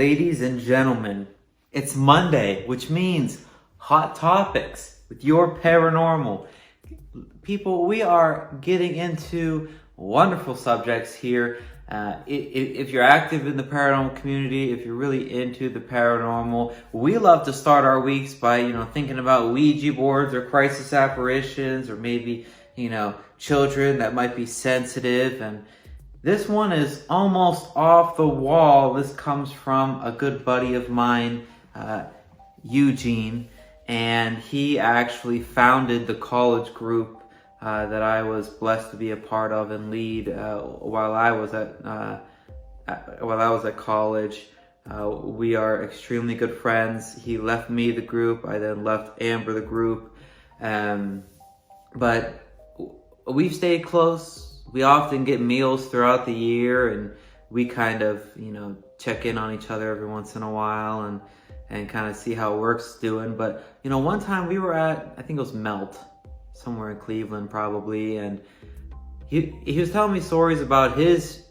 Ladies and gentlemen, it's Monday, which means hot topics with your paranormal. People, we are getting into wonderful subjects here. If you're active in the paranormal community, if you're really into the paranormal, we love to start our weeks by, thinking about Ouija boards or crisis apparitions or maybe, children that might be sensitive. And this one is almost off the wall. This comes from a good buddy of mine, Eugene, and he actually founded the college group that I was blessed to be a part of and lead while I was at college. We are extremely good friends. He left me the group. I then left Amber the group, but we've stayed close. We often get meals throughout the year, and we kind of check in on each other every once in a while and kind of see how work's doing. But one time we were at, I think it was Melt, somewhere in Cleveland probably, and he was telling me stories about his,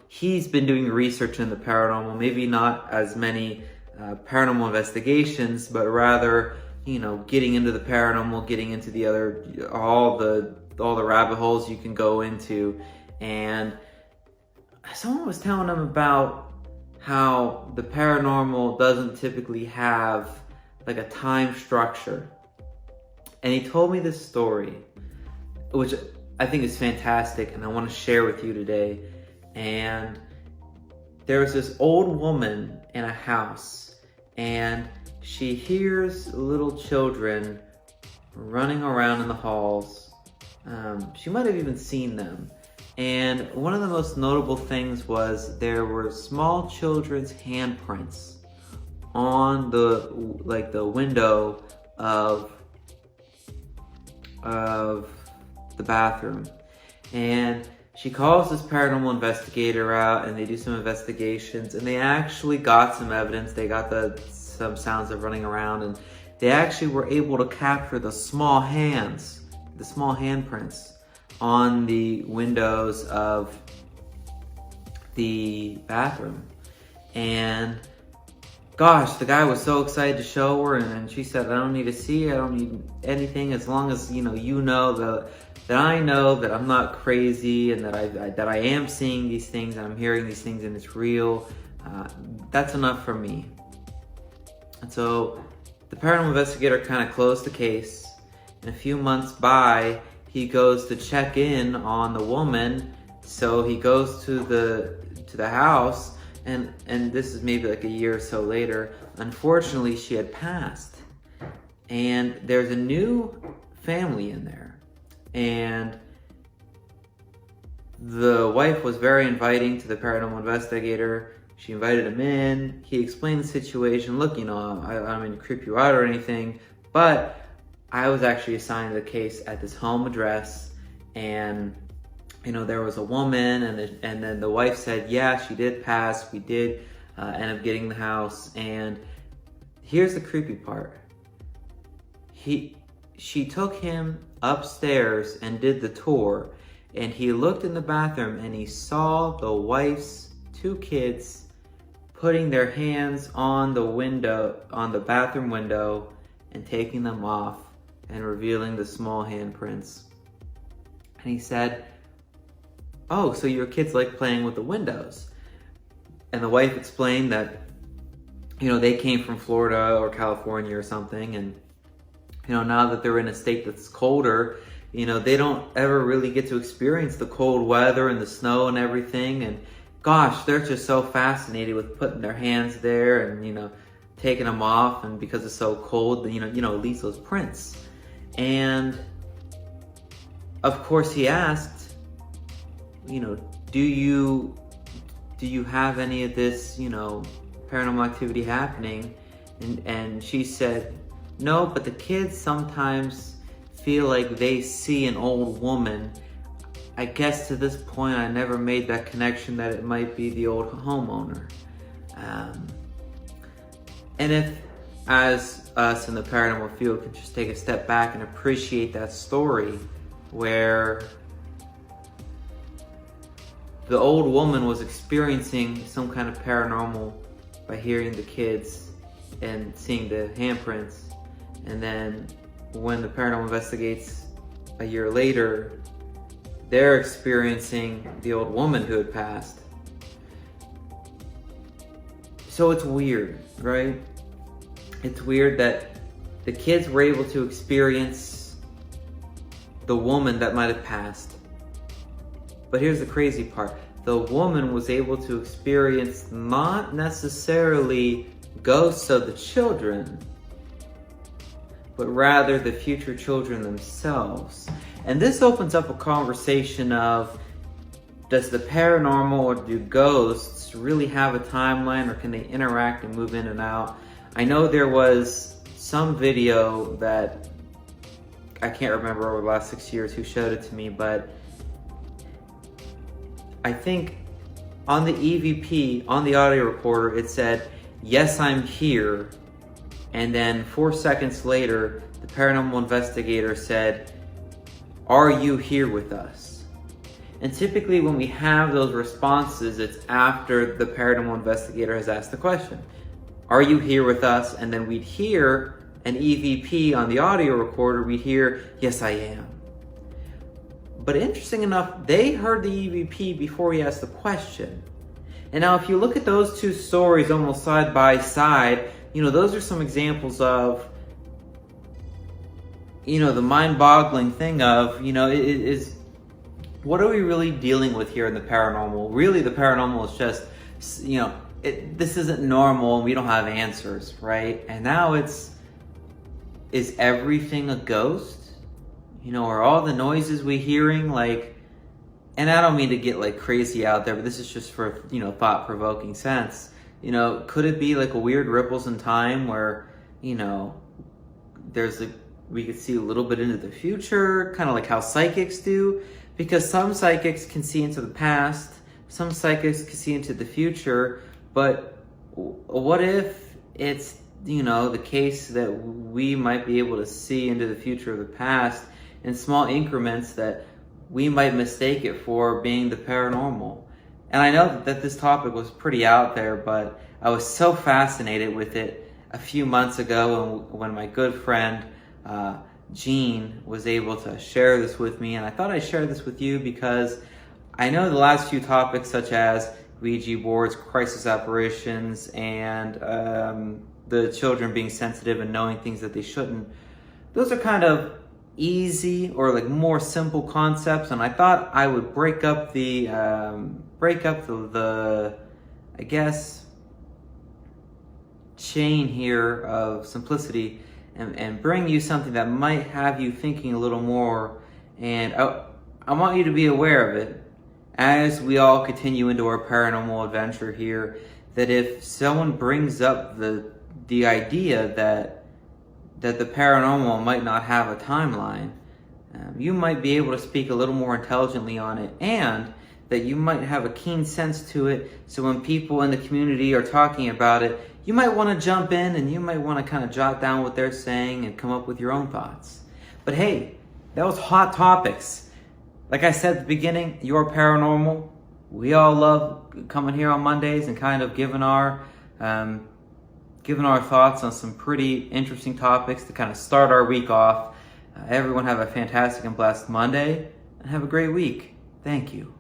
he's been doing research in the paranormal, maybe not as many paranormal investigations, but rather, getting into the paranormal, getting into the other, all the rabbit holes you can go into. And someone was telling him about how the paranormal doesn't typically have like a time structure. And he told me this story, which I think is fantastic, and I want to share with you today. And there was this old woman in a house, and she hears little children running around in the halls. She might have even seen them. And one of the most notable things was there were small children's handprints on the window of the bathroom. And she calls this paranormal investigator out, and they do some investigations, and they actually got some evidence. They got some sounds of running around, and they actually were able to capture the small handprints on the windows of the bathroom. And gosh, the guy was so excited to show her, and she said, I don't need to see it, I don't need anything, as long as that I know that I'm not crazy, and that I am seeing these things, and I'm hearing these things, and it's real. That's enough for me. And so the paranormal investigator kind of closed the case, and a few months by, he goes to check in on the woman. So he goes to the house, and this is maybe like a year or so later. Unfortunately, she had passed, and there's a new family in there, and the wife was very inviting to the paranormal investigator. She invited him in. He explained the situation. Look, I don't mean to creep you out or anything, but I was actually assigned the case at this home address, and there was a woman, and then the wife said, yeah, she did pass. We did end up getting the house. And here's the creepy part. She took him upstairs and did the tour, and he looked in the bathroom, and he saw the wife's two kids putting their hands on the bathroom window and taking them off and revealing the small handprints. And he said, oh, so your kids like playing with the windows? And the wife explained that, they came from Florida or California or something, and, now that they're in a state that's colder, they don't ever really get to experience the cold weather and the snow and everything. And gosh, they're just so fascinated with putting their hands there and, taking them off, and because it's so cold, it leaves those prints. And of course he asked, do you have any of this, paranormal activity happening? And she said, no, but the kids sometimes feel like they see an old woman. I guess to this point, I never made that connection that it might be the old homeowner. And if, as us in the paranormal field, can just take a step back and appreciate that story where the old woman was experiencing some kind of paranormal by hearing the kids and seeing the handprints. And then when the paranormal investigates a year later, they're experiencing the old woman who had passed. So it's weird, right? It's weird that the kids were able to experience the woman that might have passed. But here's the crazy part. The woman was able to experience not necessarily ghosts of the children, but rather the future children themselves. And this opens up a conversation of, does the paranormal or do ghosts really have a timeline, or can they interact and move in and out? I know there was some video that I can't remember over the last 6 years who showed it to me, but I think on the EVP, on the audio recorder, it said, "Yes, I'm here." And then 4 seconds later, the paranormal investigator said, "Are you here with us?" And typically when we have those responses, it's after the paranormal investigator has asked the question, "Are you here with us?" And then we'd hear an EVP on the audio recorder, we'd hear, "Yes, I am." But interesting enough, they heard the EVP before he asked the question. And now if you look at those two stories almost side by side, those are some examples of, the mind-boggling thing of, is what are we really dealing with here in the paranormal? Really, the paranormal is just, this isn't normal and we don't have answers, right? And now is everything a ghost? Are all the noises we're hearing and I don't mean to get crazy out there, but this is just for, thought-provoking sense. Could it be a weird ripples in time where, we could see a little bit into the future, kind of like how psychics do? Because some psychics can see into the past, some psychics can see into the future, but what if it's, the case that we might be able to see into the future of the past in small increments that we might mistake it for being the paranormal? And I know that this topic was pretty out there, but I was so fascinated with it a few months ago when my good friend Gene was able to share this with me. And I thought I'd share this with you because I know the last few topics, such as Ouija boards, crisis apparitions, and the children being sensitive and knowing things that they shouldn't, those are kind of easy or more simple concepts, and I thought I would break up the I guess chain here of simplicity and bring you something that might have you thinking a little more. And I want you to be aware of it as we all continue into our paranormal adventure here, that if someone brings up the idea that the paranormal might not have a timeline, you might be able to speak a little more intelligently on it, and that you might have a keen sense to it, so when people in the community are talking about it, you might want to jump in and you might want to kind of jot down what they're saying and come up with your own thoughts. But hey, that was hot topics. Like I said at the beginning, Your Paranormal, we all love coming here on Mondays and kind of giving our thoughts on some pretty interesting topics to kind of start our week off. Everyone have a fantastic and blessed Monday, and have a great week. Thank you.